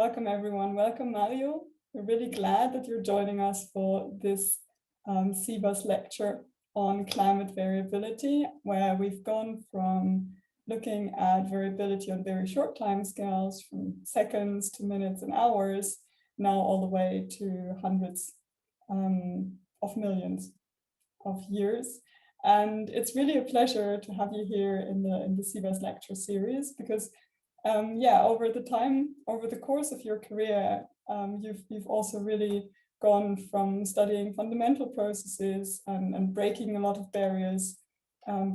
Welcome, everyone. Welcome, Mario. We're really glad that you're joining us for this CVAS lecture on climate variability, where we've gone from looking at variability on very short time scales, from seconds to minutes and hours, now all the way to hundreds of millions of years. And it's really a pleasure to have you here in the CVAS lecture series, because over the course of your career, you've also really gone from studying fundamental processes and breaking a lot of barriers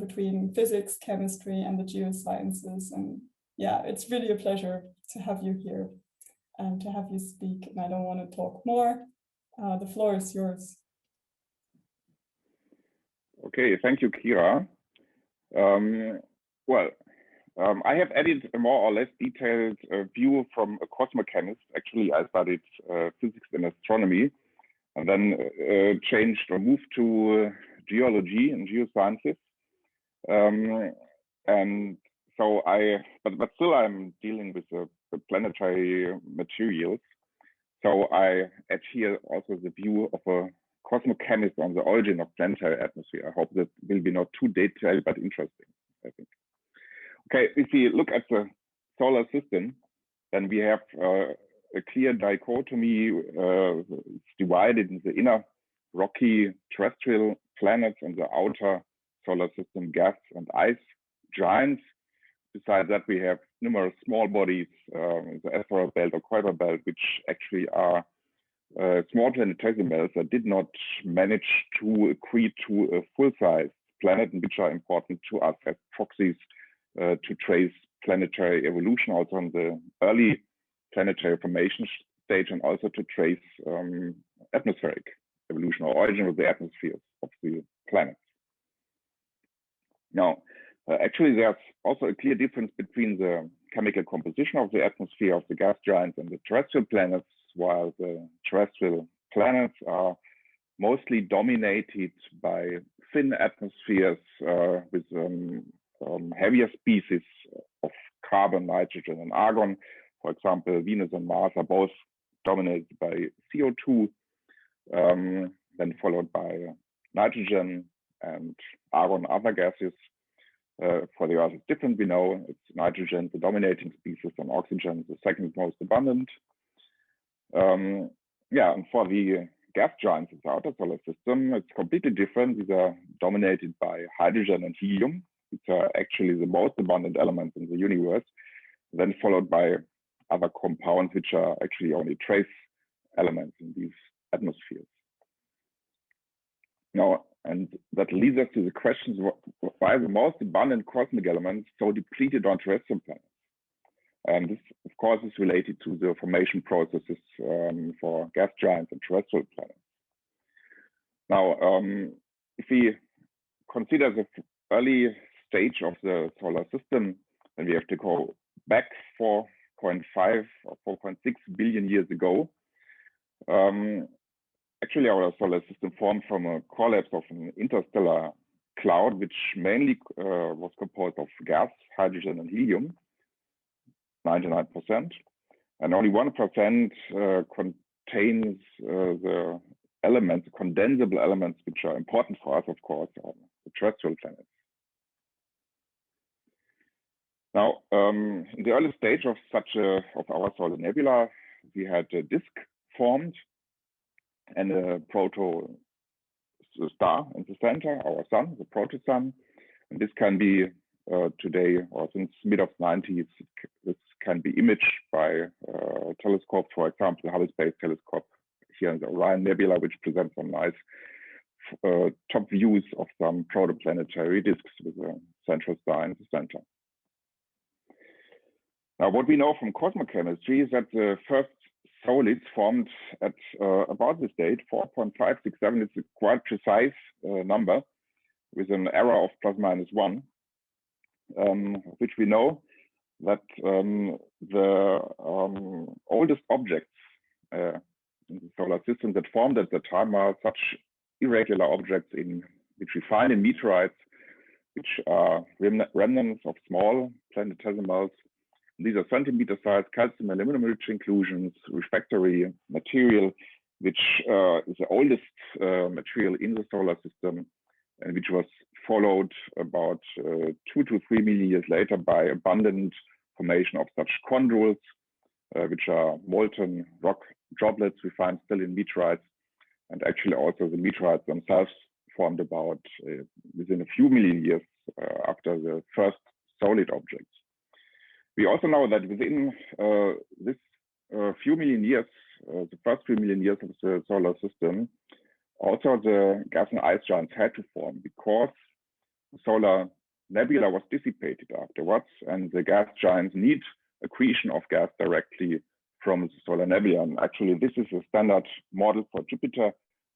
between physics, chemistry, and the geosciences. And yeah, it's really a pleasure to have you here and to have you speak. And I don't want to talk more. The floor is yours. Okay, thank you, Kira. I have added a more or less detailed view from a cosmochemist. Actually, I studied physics and astronomy, and then changed or moved to geology and geosciences. And so but still I'm dealing with the planetary materials. So I add here also the view of a cosmochemist on the origin of planetary atmosphere. I hope that will be not too detailed, but interesting, I think. Okay, if we look at the solar system, then we have a clear dichotomy. It's divided in the inner rocky terrestrial planets and the outer solar system gas and ice giants. Besides that, we have numerous small bodies, the asteroid belt or Kuiper belt, which actually are small planetesimals that did not manage to accrete to a full-size planet, and which are important to us as proxies to trace planetary evolution, also on the early planetary formation stage, and also to trace atmospheric evolution or origin of the atmospheres of the planets. Now, actually, there's also a clear difference between the chemical composition of the atmosphere of the gas giants and the terrestrial planets. While the terrestrial planets are mostly dominated by thin atmospheres with heavier species of carbon, nitrogen, and argon. For example, Venus and Mars are both dominated by CO2, then followed by nitrogen and argon, other gases. For the Earth, it's different. We know it's nitrogen, the dominating species, and oxygen, the second most abundant. And for the gas giants in the outer solar system, it's completely different. These are dominated by hydrogen and helium, which are actually the most abundant elements in the universe, then followed by other compounds, which are actually only trace elements in these atmospheres. Now, and that leads us to the question, why the most abundant cosmic elements so depleted on terrestrial planets? And this, of course, is related to the formation processes for gas giants and terrestrial planets. Now, if we consider the early stage of the solar system, then we have to go back 4.5 or 4.6 billion years ago. Actually, our solar system formed from a collapse of an interstellar cloud, which mainly was composed of gas, hydrogen, and helium, 99%, and only 1% contains the elements, condensable elements, which are important for us, of course, on the terrestrial planets. Now, in the early stage of our solar nebula, we had a disk formed and a proto star in the center, our sun, the proto-sun. And this can be today, or since mid of 90s, this can be imaged by telescopes, for example, the Hubble Space Telescope here in the Orion Nebula, which presents some nice top views of some protoplanetary disks with a central star in the center. Now, what we know from cosmochemistry is that the first solids formed at about this date, 4.567. It's a quite precise number with an error of ±1, which we know that the oldest objects in the solar system that formed at the time are such irregular objects which we find in meteorites, which are remnants of small planetesimals These are centimeter-sized calcium aluminum-rich inclusions, refractory material, which is the oldest material in the solar system, and which was followed about 2 to 3 million years later by abundant formation of such chondrules, which are molten rock droplets we find still in meteorites. And actually also the meteorites themselves formed about within a few million years after the first solid objects. We also know that within this few million years, the first few million years of the solar system, also the gas and ice giants had to form because the solar nebula was dissipated afterwards, and the gas giants need accretion of gas directly from the solar nebula. And actually, this is a standard model for Jupiter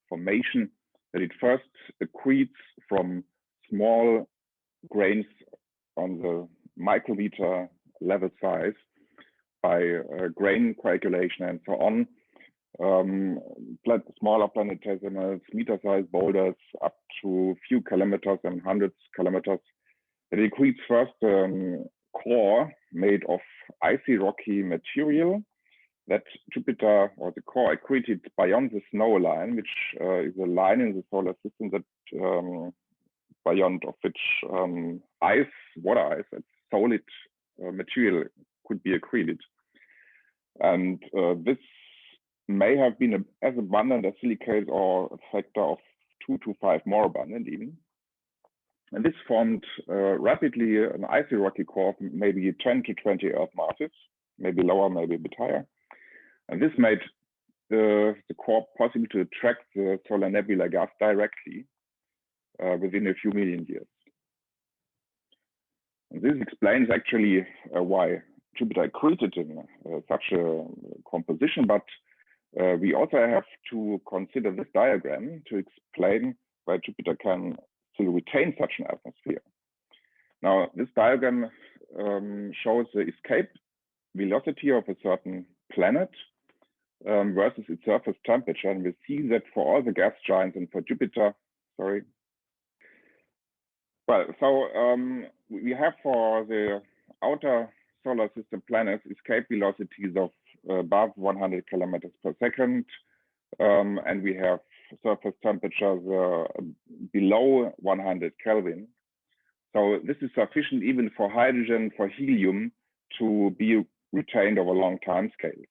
formation, that it first accretes from small grains on the micrometer level size by grain coagulation and so on. Smaller planetesimals, meter-sized boulders up to few kilometers and hundreds kilometers. It accretes first core made of icy rocky material that Jupiter, or the core, accreted beyond the snow line, which is a line in the solar system that beyond of which water ice, and solid material could be accreted. And this may have been as abundant as silicate, or a factor of 2 to 5 more abundant even. And this formed rapidly an icy rocky core, maybe 10 to 20 Earth masses, maybe lower, maybe a bit higher. And this made the core possible to attract the solar nebula gas directly within a few million years. And this explains actually why Jupiter accreted in such a composition, but we also have to consider this diagram to explain why Jupiter can still retain such an atmosphere. Now, this diagram shows the escape velocity of a certain planet versus its surface temperature. And we see that for all the gas giants and for Jupiter, sorry. Well, so we have for the outer solar system planets escape velocities of above 100 kilometers per second. And we have surface temperatures below 100 Kelvin. So this is sufficient even for hydrogen, for helium to be retained over long time scales.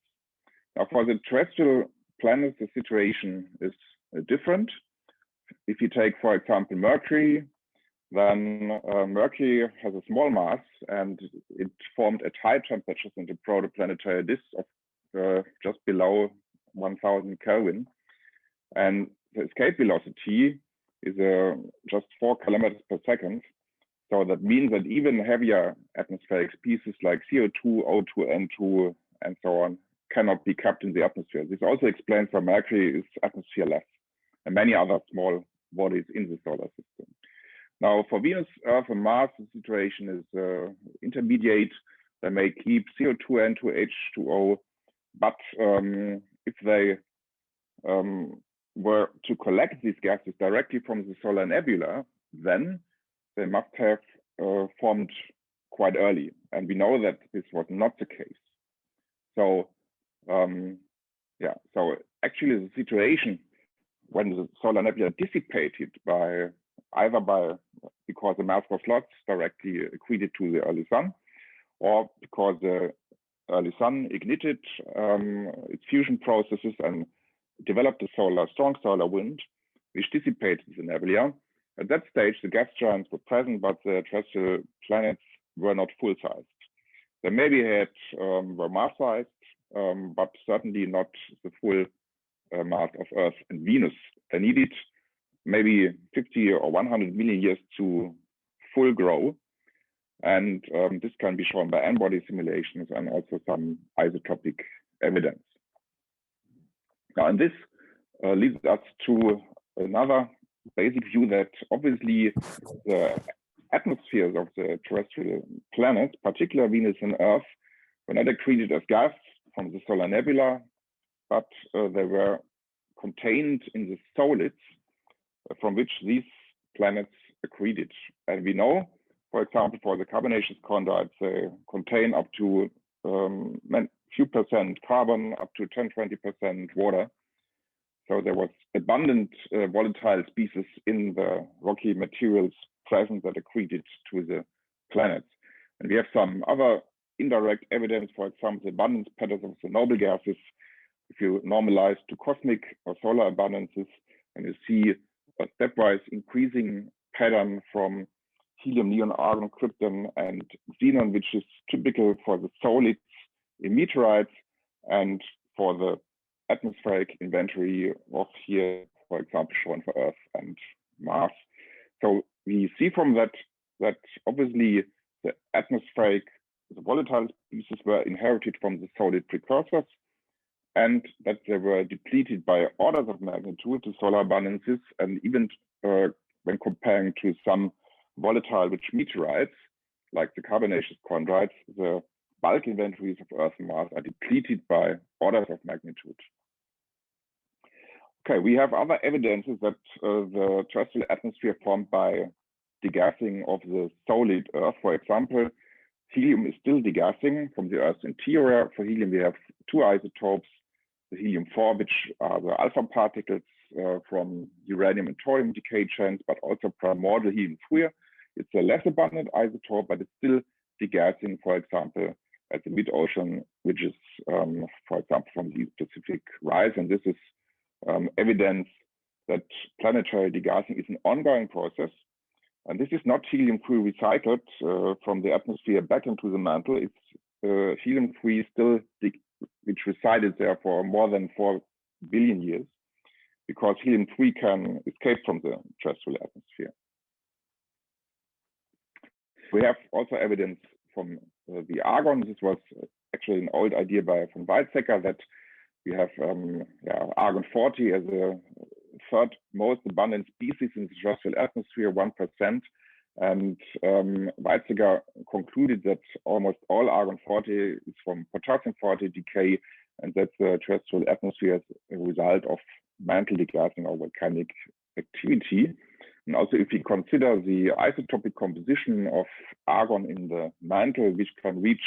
Now, for the terrestrial planets, the situation is different. If you take, for example, Mercury, then Mercury has a small mass and it formed at high temperatures in the protoplanetary disk of just below 1000 Kelvin. And the escape velocity is just 4 kilometers per second. So that means that even heavier atmospheric species like CO2, O2, N2, and so on cannot be kept in the atmosphere. This also explains why Mercury is atmosphere-less and many other small bodies in the solar system. Now, for Venus, Earth, and Mars, the situation is intermediate. They may keep CO2, N2, H2O, but if they were to collect these gases directly from the solar nebula, then they must have formed quite early. And we know that this was not the case. So, so actually the situation when the solar nebula dissipated because the mass was lost directly accreted to the early sun, or because the early sun ignited its fusion processes and developed a strong solar wind, which dissipated the nebula. At that stage, the gas giants were present, but the terrestrial planets were not full-sized. They maybe were mass-sized, but certainly not the full mass of Earth and Venus. They needed maybe 50 or 100 million years to full grow. And this can be shown by N-body simulations and also some isotopic evidence. Now, and this leads us to another basic view that obviously the atmospheres of the terrestrial planets, particularly Venus and Earth, were not accreted as gas from the solar nebula, but they were contained in the solids from which these planets accreted. And we know, for example, for the carbonaceous chondrites, they contain up to few percent carbon, up to 10–20% water. So there was abundant volatile species in the rocky materials present that accreted to the planets. And we have some other indirect evidence, for example, the abundance patterns of the noble gases. If you normalize to cosmic or solar abundances, and you see a stepwise increasing pattern from helium, neon, argon, krypton, and xenon, which is typical for the solids in meteorites and for the atmospheric inventory of here, for example, shown for Earth and Mars. So we see from that that obviously the atmospheric, the volatile species were inherited from the solid precursors, and that they were depleted by orders of magnitude to solar abundances, and even when comparing to some volatile rich meteorites, like the carbonaceous chondrites, the bulk inventories of Earth and Mars are depleted by orders of magnitude. Okay, we have other evidences that the terrestrial atmosphere formed by degassing of the solid Earth. For example, helium is still degassing from the Earth's interior. For helium, we have two isotopes, the helium-4, which are the alpha particles from uranium and thorium decay chains, but also primordial helium-3. It's a less abundant isotope, but it's still degassing, for example, at the mid-ocean, which is, for example, from the Pacific rise. And this is evidence that planetary degassing is an ongoing process. And this is not helium-3 recycled from the atmosphere back into the mantle. It's helium-3 still, which resided there for more than 4 billion years, because helium-3 can escape from the terrestrial atmosphere. We have also evidence from the argon. This was actually an old idea von Weizsäcker, that we have argon-40 as a third most abundant species in the terrestrial atmosphere, 1%. And Weizsäcker concluded that almost all argon-40 is from potassium-40 decay, and that the terrestrial atmosphere is a result of mantle degassing or volcanic activity. And also, if we consider the isotopic composition of argon in the mantle, which can reach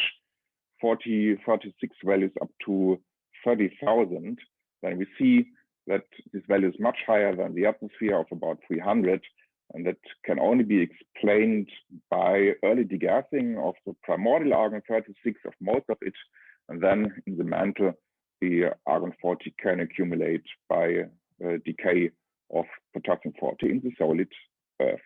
46 values up to 30,000, then we see that this value is much higher than the atmosphere of about 300, and that can only be explained by early degassing of the primordial argon-36, of most of it, and then in the mantle, the argon-40 can accumulate by decay of potassium-40 in the solid Earth.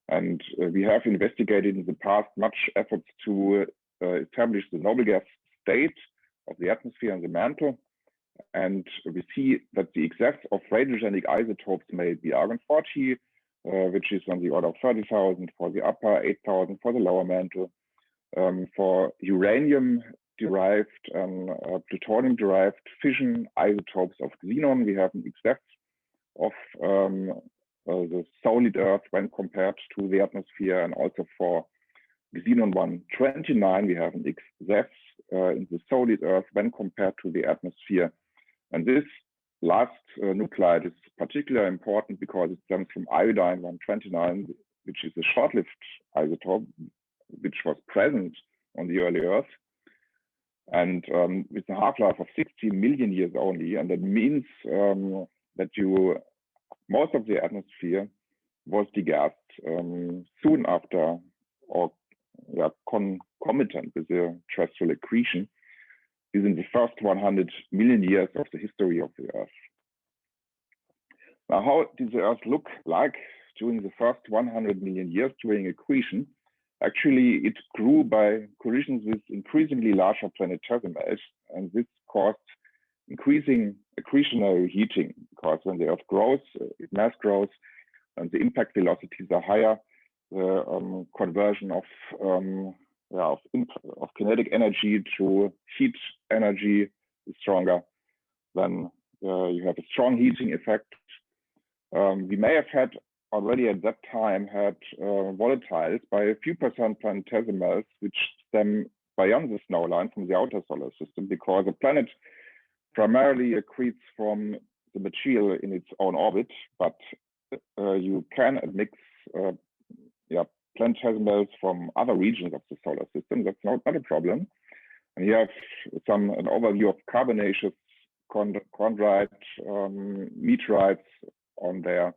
And we have investigated in the past much efforts to establish the noble gas state of the atmosphere and the mantle. And we see that the excess of radiogenic isotopes may be argon-40, which is on the order of 30,000 for the upper, 8,000 for the lower mantle. For uranium-derived, plutonium-derived fission isotopes of xenon, we have an excess of the solid Earth when compared to the atmosphere, and also for xenon-129, we have an excess in the solid Earth when compared to the atmosphere. And this last nuclide is particularly important because it stems from iodine-129, which is a short-lived isotope, which was present on the early Earth, and with a half-life of 60 million years only. And that means that most of the atmosphere was degassed soon after, or concomitant with the terrestrial accretion, within the first 100 million years of the history of the Earth. Now, how did the Earth look like during the first 100 million years during accretion? Actually, it grew by collisions with increasingly larger planetesimals, and this caused increasing accretionary heating, because when the Earth grows, it mass grows, and the impact velocities are higher. The conversion of kinetic energy to heat energy is stronger. Then you have a strong heating effect. We may have had already at that time volatiles by a few percent planetesimals, which stem beyond the snow line from the outer solar system, because a planet primarily accretes from the material in its own orbit, but you can mix planetesimals from other regions of the solar system. That's not a problem. And you have an overview of carbonaceous chondrite meteorites on their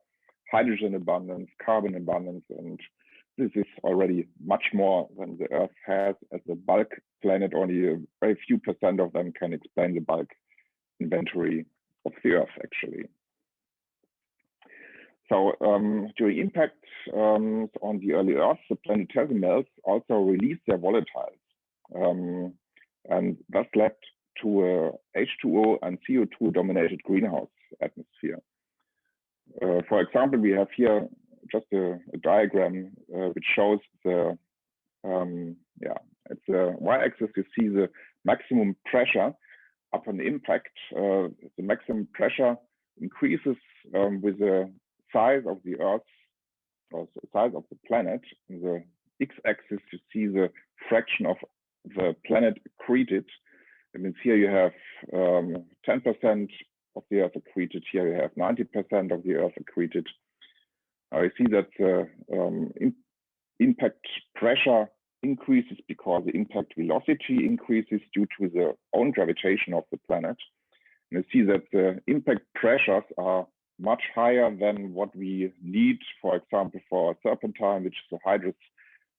hydrogen abundance, carbon abundance, and this is already much more than the Earth has as a bulk planet. Only a very few % of them can explain the bulk inventory of the Earth, actually. So during impact on the early Earth, the planetesimals also released their volatiles, and thus led to a H2O and CO2 dominated greenhouse atmosphere. For example, we have here just a diagram which shows the it's the y-axis. You see the maximum pressure upon impact. The maximum pressure increases with the size of the Earth, or the size of the planet. In the x-axis, you see the fraction of the planet accreted. That means here you have 10% of the Earth accreted. Here you have 90% of the Earth accreted. Now you see that impact pressure increases because the impact velocity increases due to the own gravitation of the planet. And you see that the impact pressures are much higher than what we need, for example, for serpentine, which is a hydrous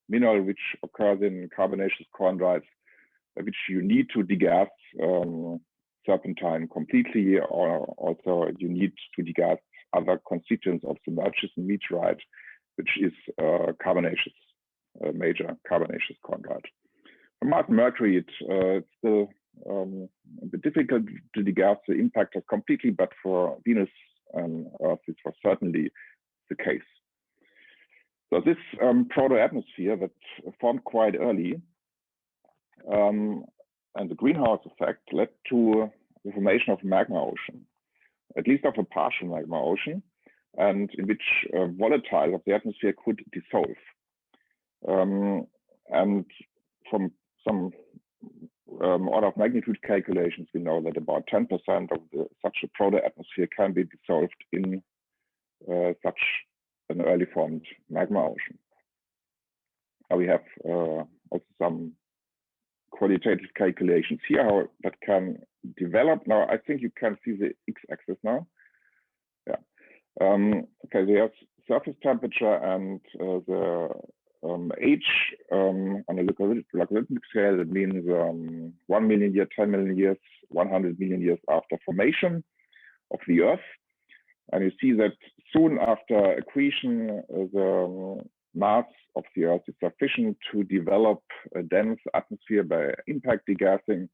mineral which occurs in carbonaceous chondrites, which you need to degas serpentine completely, or also you need to degas other constituents of the Murchison meteorite, which is carbonaceous, major carbonaceous chondrite. For Mars and Mercury, it's still a bit difficult to degas the impactors completely, but for Venus and Earth, it was certainly the case. So this proto-atmosphere that formed quite early, and the greenhouse effect led to the formation of magma ocean, at least of a partial magma ocean, and in which volatile of the atmosphere could dissolve. And from some order of magnitude calculations, we know that about 10% of such a proto-atmosphere can be dissolved in such an early formed magma ocean. Now we have also some qualitative calculations here how that can develop. Now I think you can see the x-axis now. Yeah. Okay, there's surface temperature and the age on a logarithmic scale. That means 1 million years, 10 million years, 100 million years after formation of the Earth. And you see that soon after accretion, the mass of the Earth is sufficient to develop a dense atmosphere by impact degassing.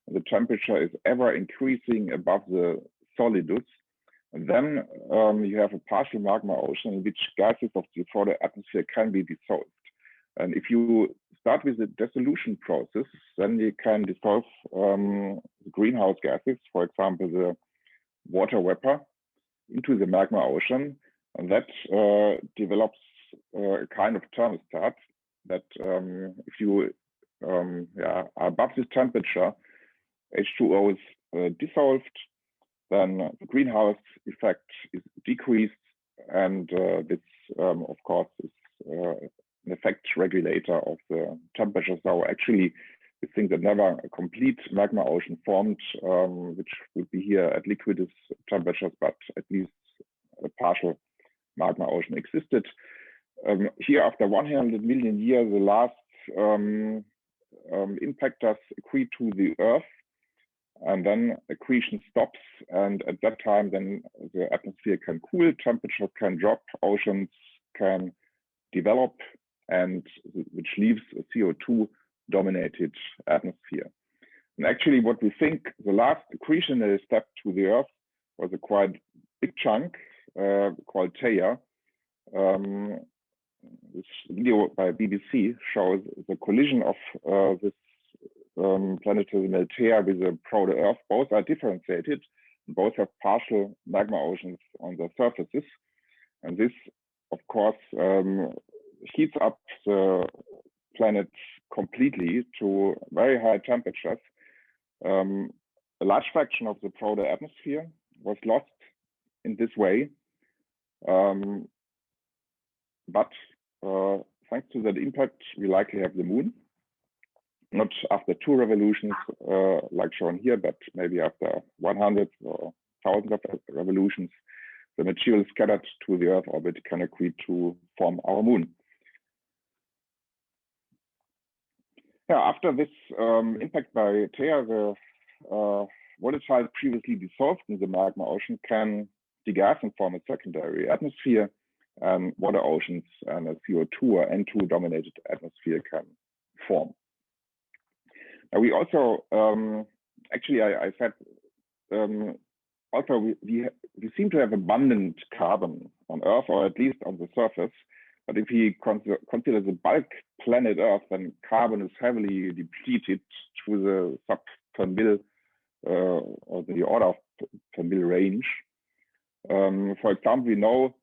The temperature is ever increasing above the solidus. And then you have a partial magma ocean in which gases of the proto-atmosphere can be dissolved. And if you start with the dissolution process, then you can dissolve the greenhouse gases, for example, the water vapor, into the magma ocean. And that develops a kind of thermostat that if you are above this temperature, H2O is dissolved, then the greenhouse effect is decreased, and this, of course, is an effect regulator of the temperature. So actually, we think that never a complete magma ocean formed, which would be here at liquidus temperatures, but at least a partial magma ocean existed. Here, after 100 million years, the last impactors accrete to the Earth, and then accretion stops. And at that time, then the atmosphere can cool, temperature can drop, oceans can develop, and which leaves a CO2-dominated atmosphere. And actually, what we think the last accretionary step to the Earth was a quite big chunk called Theia. This video by BBC shows the collision of this planetesimal Theia with the proto-Earth. Both are differentiated, both have partial magma oceans on their surfaces. And this, of course, heats up the planet completely to very high temperatures. A large fraction of the proto-atmosphere was lost in this way. But thanks to that impact, we likely have the moon. not after 2 revolutions like shown here, but maybe after 100 or thousands of revolutions, the material scattered to the Earth orbit can agree to form our moon. Yeah, after this impact by Thea, the volatile previously dissolved in the magma ocean can degas and form a secondary atmosphere, and water oceans and a CO2 or N2 dominated atmosphere can form. Now we also, actually I said, also we seem to have abundant carbon on Earth, or at least on the surface. But if we consider the bulk planet Earth, then carbon is heavily depleted to the sub-10 or the order of 10 range. For example, we know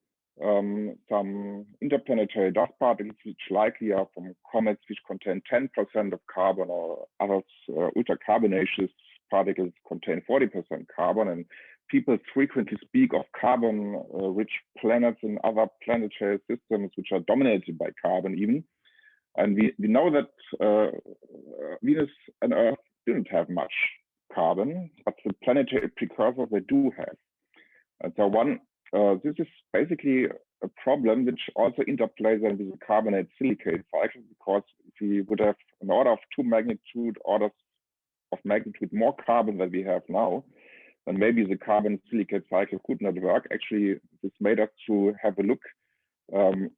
some interplanetary dust particles which likely are from comets which contain 10% of carbon, or others ultracarbonaceous particles contain 40% carbon. And people frequently speak of carbon-rich planets and other planetary systems which are dominated by carbon even. And we know that Venus and Earth didn't have much carbon, but the planetary precursors they do have. And so this is basically a problem which also interplays with the carbonate silicate cycle, because if we would have an order of orders of magnitude more carbon than we have now, then maybe the carbon silicate cycle could not work. Actually, this made us to have a look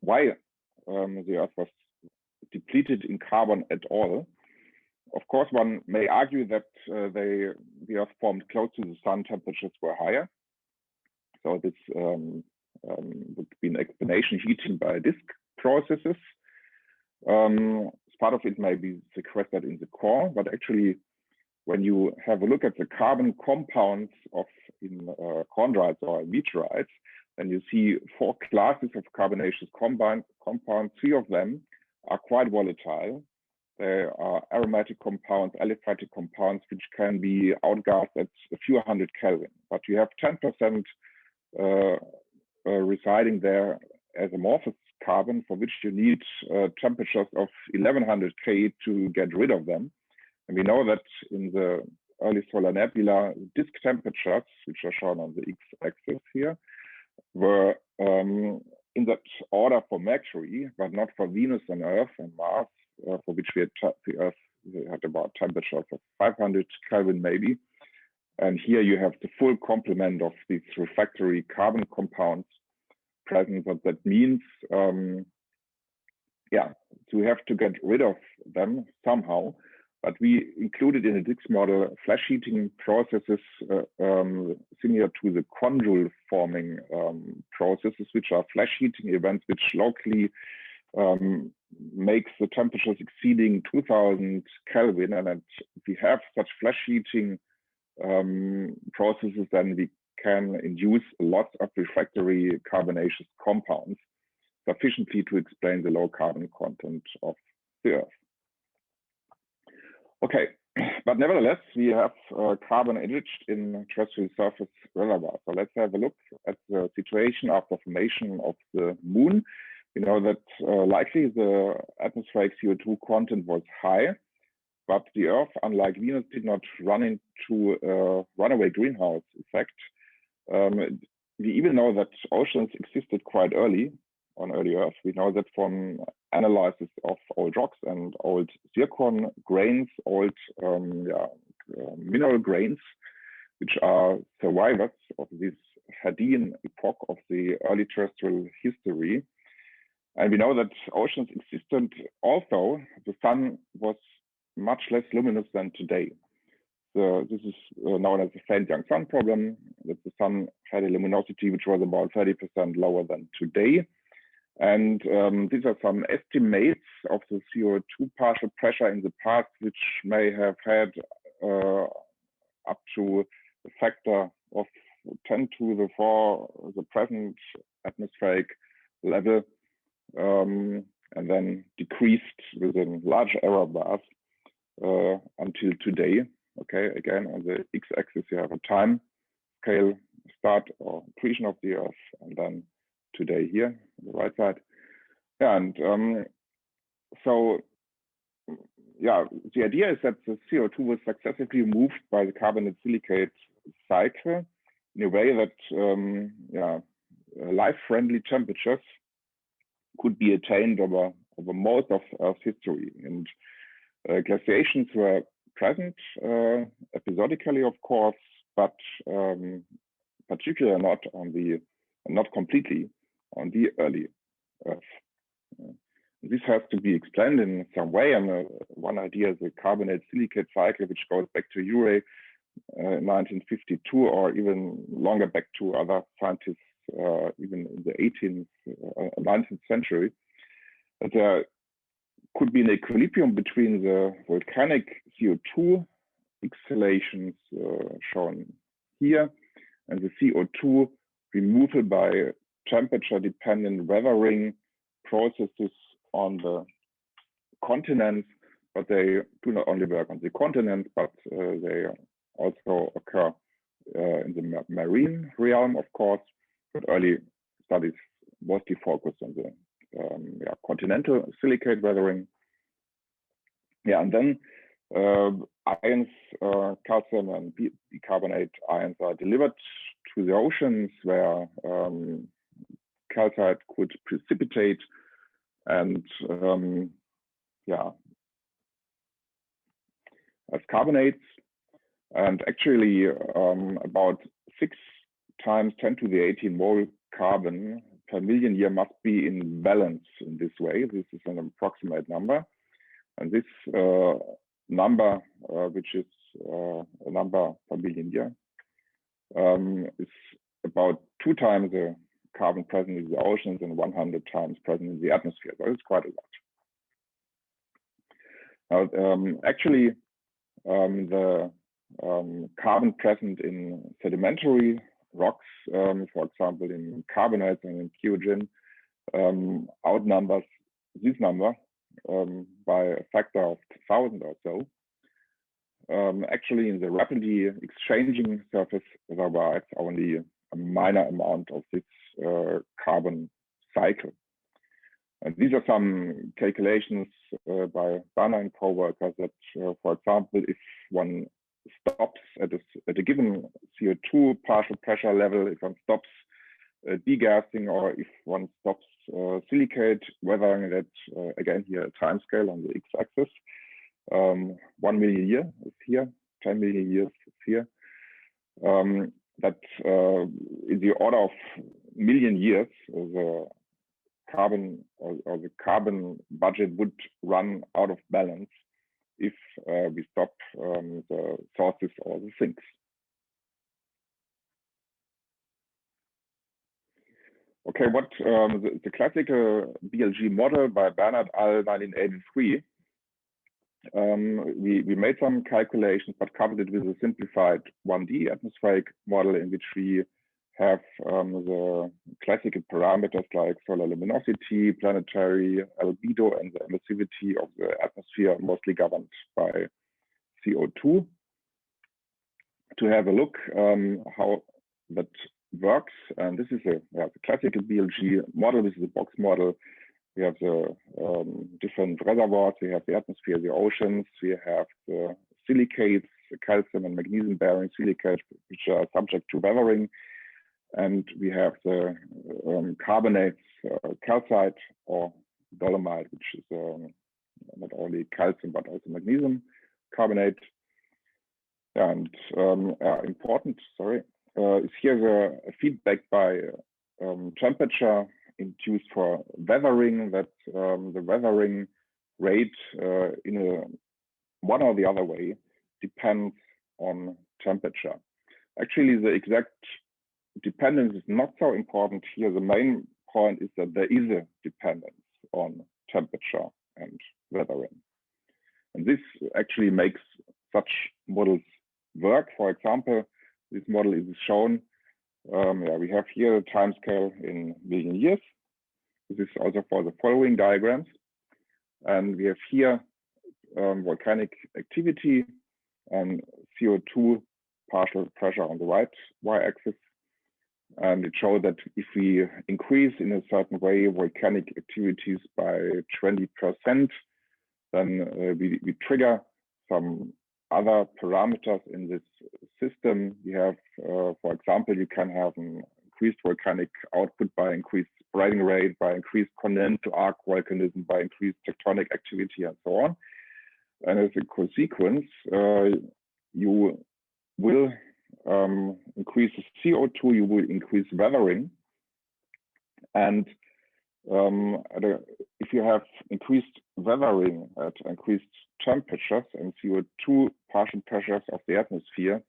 why the Earth was depleted in carbon at all. Of course, one may argue that the Earth formed close to the sun, temperatures were higher. So this would be an explanation: heating by disk processes. Part of it may be sequestered in the core, but actually, when you have a look at the carbon compounds in chondrites or meteorites, then you see 4 classes of carbonaceous compounds. 3 of them are quite volatile. There are aromatic compounds, aliphatic compounds, which can be outgassed at a few hundred Kelvin. But you have 10% residing there as amorphous carbon, for which you need temperatures of 1100 K to get rid of them. And we know that in the early solar nebula, disk temperatures, which are shown on the x-axis here, were in that order for Mercury, but not for Venus and Earth and Mars, for which the Earth had about temperatures of 500 Kelvin maybe. And here you have the full complement of these refractory carbon compounds present. But that means, we have to get rid of them somehow. But we included in the Blg model flash heating processes similar to the conjule forming processes, which are flash heating events which locally makes the temperatures exceeding 2000 Kelvin. And if we have such flash heating processes, then we can induce lots of refractory carbonaceous compounds sufficiently to explain the low carbon content of the Earth. Okay, but nevertheless, we have carbon enriched in terrestrial surface reservoirs. So let's have a look at the situation after formation of the moon. We know that likely the atmospheric CO2 content was high, but the Earth, unlike Venus, did not run into a runaway greenhouse effect. We even know that oceans existed quite early on early Earth. We know that from analysis of old rocks and old zircon grains, old mineral grains, which are survivors of this Hadean epoch of the early terrestrial history. And we know that oceans existed also. The sun was much less luminous than today. So this is known as the faint young sun problem, that the sun had a luminosity which was about 30% lower than today. And these are some estimates of the CO2 partial pressure in the past, which may have had up to a factor of 10 to the 4, the present atmospheric level, and then decreased within large error bars until today. Okay, again, on the x-axis, you have a time scale start or accretion of the Earth, and then today here on the right side. Yeah, and so yeah, the idea is that the CO2 was successively moved by the carbonate silicate cycle in a way that life-friendly temperatures could be attained over most of Earth's history. And glaciations were present episodically, of course, but particularly not completely on the early Earth. This has to be explained in some way, and one idea is the carbonate silicate cycle, which goes back to Urey 1952, or even longer back to other scientists, even in the 19th century. But there could be an equilibrium between the volcanic CO2 exhalations shown here and the CO2 removal by temperature-dependent weathering processes on the continents, but they do not only work on the continent, but they also occur in the marine realm, of course. But early studies mostly focused on the continental silicate weathering. Yeah, and then ions, calcium and bicarbonate ions are delivered to the oceans, where calcite could precipitate and as carbonates. And actually about 6 times 10 to the 18 mole carbon per million year must be in balance in this way. This is an approximate number. And this number, which is a number per million year, is about 2 times the carbon present in the oceans and 100 times present in the atmosphere. So it's quite a lot. Now, actually, the carbon present in sedimentary rocks, for example, in carbonates and in geogen, outnumbers this number by a factor of 1,000 or so. Actually, in the rapidly exchanging surface reservoirs, only a minor amount of this carbon cycle. And these are some calculations by Banner and co-workers that, for example, if one stops at a given CO2 partial pressure level, if one stops degassing, or if one stops silicate weathering, that again here a time scale on the x-axis, 1 million years is here, 10 million years is here. That in the order of million years, the carbon or the carbon budget would run out of balance if we stop the sources or the sinks. Okay, what the classical Blg model by Bernard al. 1983, we made some calculations, but covered it with a simplified 1D atmospheric model in which we have the classical parameters like solar luminosity, planetary, albedo, and the emissivity of the atmosphere, mostly governed by CO2, to have a look how that works. And this is the classical Blg model. This is a box model. We have the different reservoirs. We have the atmosphere, the oceans. We have the silicates, the calcium and magnesium bearing silicates, which are subject to weathering. And we have the carbonates, calcite or dolomite, which is not only calcium but also magnesium carbonate. And important, is here the feedback by temperature induced for weathering, that the weathering rate in one or the other way depends on temperature. Actually, the exact dependence is not so important here. The main point is that there is a dependence on temperature and weathering. And this actually makes such models work. For example, this model is shown. We have here a time scale in million years. This is also for the following diagrams. And we have here volcanic activity and CO2 partial pressure on the right y-axis. And it shows that if we increase in a certain way volcanic activities by 20%, then we trigger some other parameters in this system. We have, for example, you can have an increased volcanic output by increased spreading rate, by increased continental arc volcanism, by increased tectonic activity, and so on. And as a consequence, you will increase the CO2, you will increase weathering. And if you have increased weathering at increased temperatures and CO2 partial pressures of the atmosphere,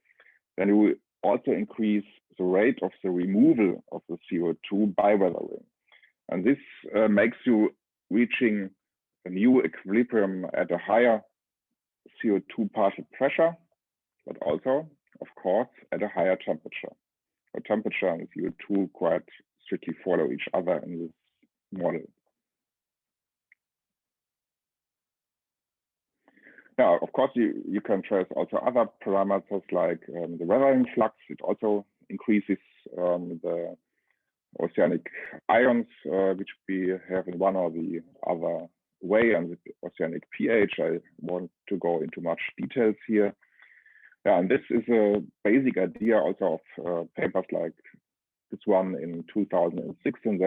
then you will also increase the rate of the removal of the CO2 by weathering. And this makes you reaching a new equilibrium at a higher CO2 partial pressure, but also, of course, at a higher temperature. The temperature and CO2 quite strictly follow each other in this model. Now, of course, you can trace also other parameters like the weathering flux. It also increases the oceanic ions, which we have in one or the other way, and the oceanic pH. I want to go into much details here. Yeah, and this is a basic idea also of papers like this one in 2006, in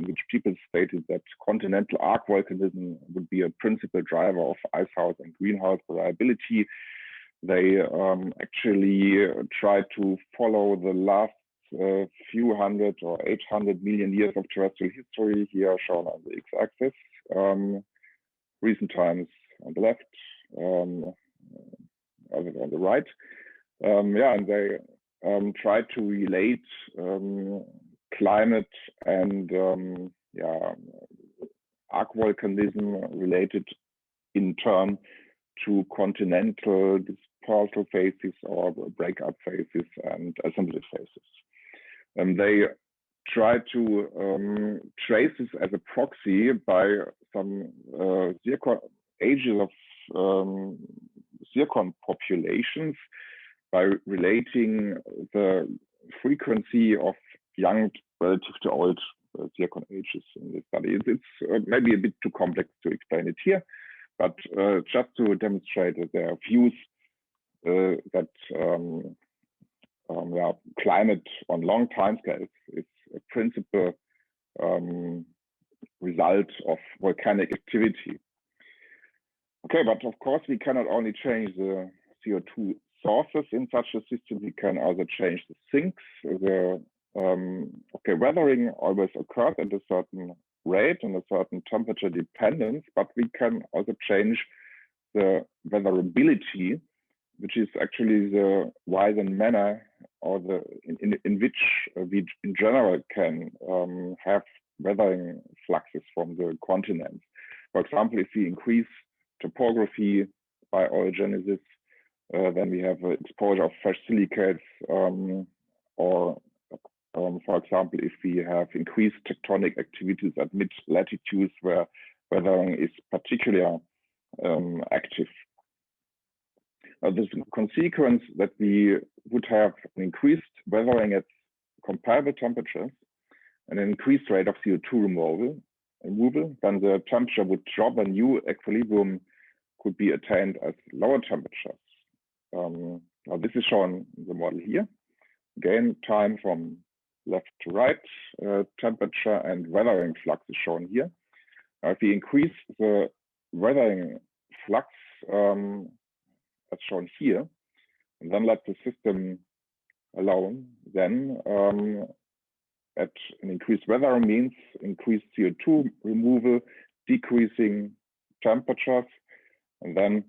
which people stated that continental arc volcanism would be a principal driver of icehouse and greenhouse variability. They actually tried to follow the last few hundred or 800 million years of terrestrial history, here shown on the x-axis, recent times on the left, on the right. Yeah, and they try to relate climate and arc volcanism related in turn to continental dispersal phases or breakup phases and assembly phases. And they try to trace this as a proxy by some ages of zircon populations, by relating the frequency of young relative to old zircon ages in this study. It's maybe a bit too complex to explain it here, but just to demonstrate that there are views that climate on long timescales is a principal result of volcanic activity. Okay, but of course we cannot only change the CO2 sources in such a system, we can also change the sinks. The weathering always occurs at a certain rate and a certain temperature dependence, but we can also change the weatherability, which is actually the Weizen manner or the in which we in general can have weathering fluxes from the continents. For example, if we increase topography by orogenesis, then we have exposure of fresh silicates, or for example, if we have increased tectonic activities at mid-latitudes where weathering is particularly active. This consequence that we would have an increased weathering at comparable temperatures and an increased rate of CO2 removal, then the temperature would drop. A new equilibrium could be attained at lower temperatures. Now this is shown in the model here. Again, time from left to right, temperature and weathering flux is shown here. If we increase the weathering flux, as shown here, and then let the system alone, then at an increased weather means increased CO2 removal, decreasing temperatures, and then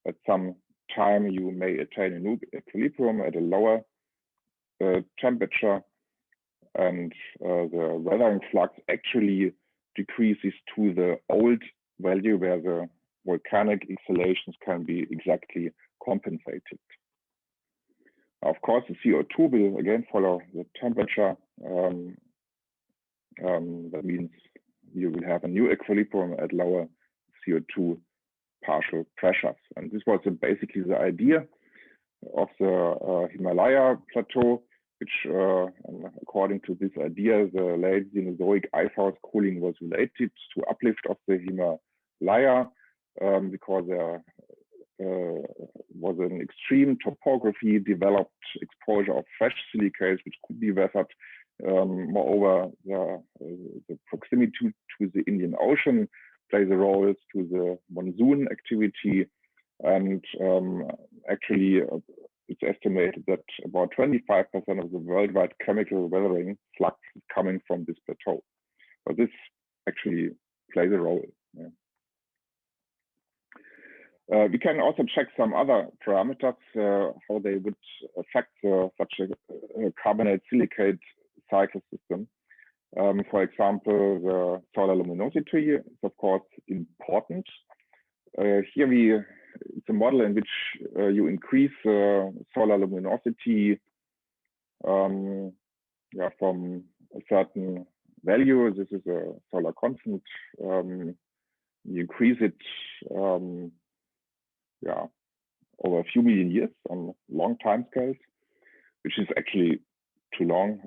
at some time you may attain a new equilibrium at a lower temperature, and the weathering flux actually decreases to the old value where the volcanic exhalations can be exactly compensated. Of course, the CO2 will again follow the temperature. That means you will have a new equilibrium at lower CO2 partial pressures. And this was basically the idea of the Himalaya plateau, which according to this idea, the late Cenozoic icehouse cooling was related to uplift of the Himalaya because there was an extreme topography, developed exposure of fresh silicates which could be weathered. Moreover, the proximity to the Indian Ocean plays a role to the monsoon activity, and actually it's estimated that about 25% of the worldwide chemical weathering flux is coming from this plateau. So this actually plays a role. Yeah. We can also check some other parameters, how they would affect such a carbonate silicate cycle system. For example, the solar luminosity is of course important. Here it's a model in which you increase solar luminosity from a certain value. This is a solar constant. You increase it over a few million years on long time scales, which is actually too long.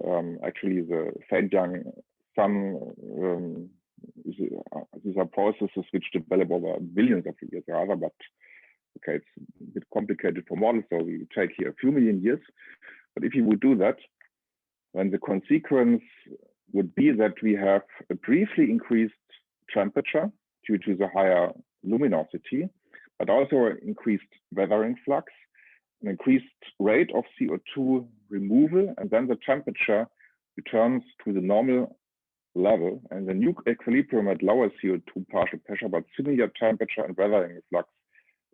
Actually, the faint young sun, these are processes which develop over billions of years rather, but okay, it's a bit complicated for models, so we take here a few million years. But if you would do that, then the consequence would be that we have a briefly increased temperature due to the higher luminosity, but also increased weathering flux, an increased rate of CO2 removal, and then the temperature returns to the normal level, and the new equilibrium at lower CO2 partial pressure, but similar temperature and weathering flux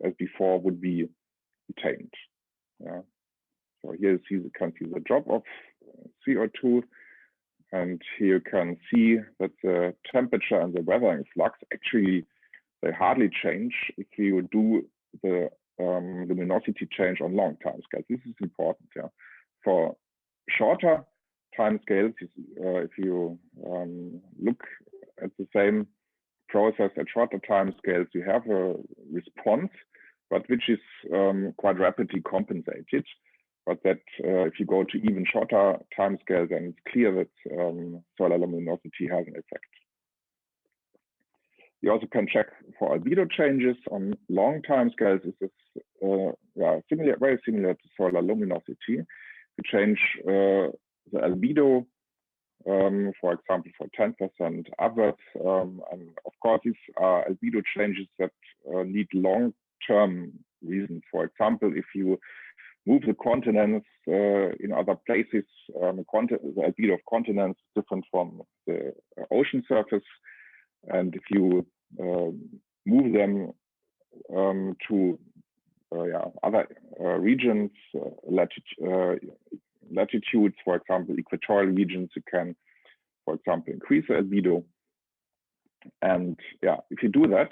as before would be attained. Yeah. So here you can see the drop of CO2, and here you can see that the temperature and the weathering flux actually they hardly change if you do the luminosity change on long time scales. This is important. Yeah. For shorter time scales, if you look at the same process at shorter time scales, you have a response, but which is quite rapidly compensated. But that if you go to even shorter time scales, then it's clear that solar luminosity has an effect. You also can check for albedo changes on long time scales. This is very similar to solar luminosity. You change the albedo, for example, for 10% upwards. And of course, these are albedo changes that need long-term reasons. For example, if you move the continents in other places, the albedo of continents is different from the ocean surface. And if you move them to other regions, latitudes, for example, equatorial regions, you can, for example, increase the albedo. And yeah, if you do that,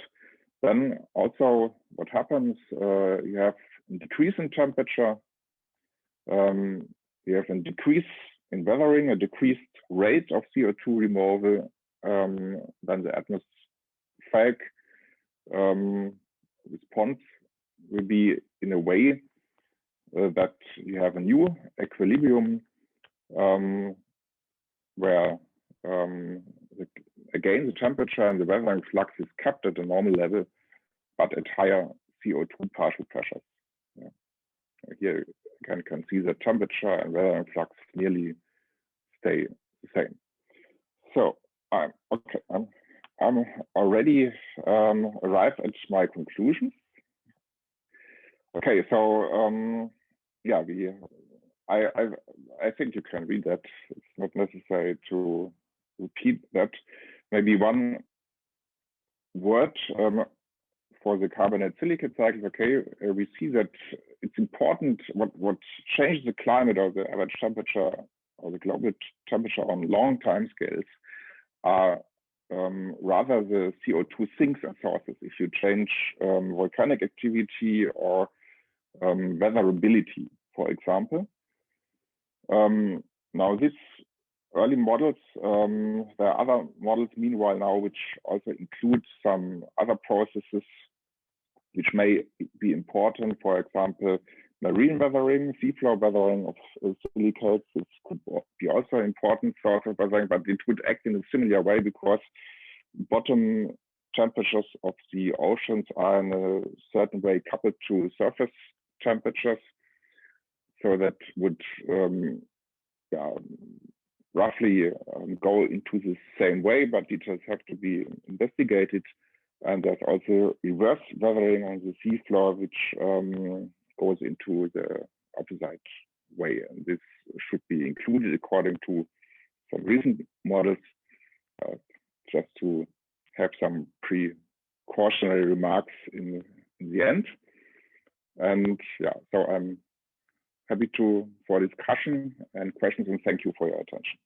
then also what happens, you have a decrease in temperature, you have a decrease in weathering, a decreased rate of CO2 removal, then the atmospheric response will be in a way that you have a new equilibrium where again the temperature and the weathering flux is kept at a normal level, but at higher CO2 partial pressures. Yeah. Here you can see the temperature and weathering flux nearly stay the same. So I'm already arrived at my conclusions. Okay, so I think you can read that. It's not necessary to repeat that. Maybe one word for the carbonate silicate cycle. Okay, we see that it's important what changes the climate or the average temperature or the global temperature on long time scales are rather the CO2 sinks and sources. If you change volcanic activity or weatherability, for example. Now these early models, there are other models meanwhile now which also include some other processes which may be important, for example, marine weathering, seafloor weathering of silicates. This could be also an important source of weathering, but it would act in a similar way because bottom temperatures of the oceans are in a certain way coupled to surface temperatures. So that would roughly go into the same way, but details have to be investigated. And there's also reverse weathering on the seafloor, which goes into the opposite way. And this should be included according to some recent models, just to have some precautionary remarks in the end. And yeah, so I'm happy for discussion and questions, and thank you for your attention.